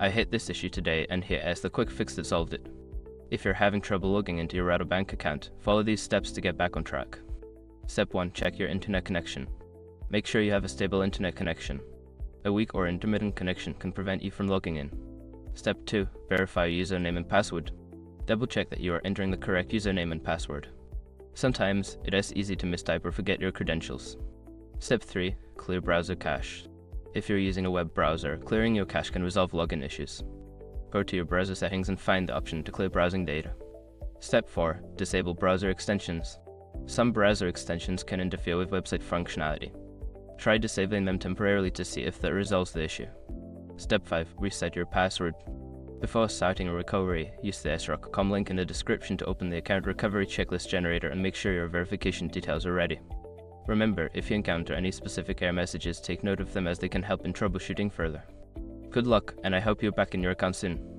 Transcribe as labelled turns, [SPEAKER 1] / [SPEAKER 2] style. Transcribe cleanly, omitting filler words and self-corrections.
[SPEAKER 1] I hit this issue today and hit S the quick fix that solved it. If you're having trouble logging into your Rabobank account, follow these steps to get back on track. Step 1. Check your internet connection. Make sure you have a stable internet connection. A weak or intermittent connection can prevent you from logging in. Step 2. Verify your username and password. Double check that you are entering the correct username and password. Sometimes it is easy to mistype or forget your credentials. Step 3. Clear browser cache. If you're using a web browser, clearing your cache can resolve login issues. Go to your browser settings and find the option to clear browsing data. Step 4. Disable browser extensions. Some browser extensions can interfere with website functionality. Try disabling them temporarily to see if that resolves the issue. Step 5. Reset your password. Before starting a recovery, use the sroc.com link in the description to open the account recovery checklist generator and make sure your verification details are ready. Remember, if you encounter any specific error messages, take note of them as they can help in troubleshooting further. Good luck, and I hope you're back in your account soon.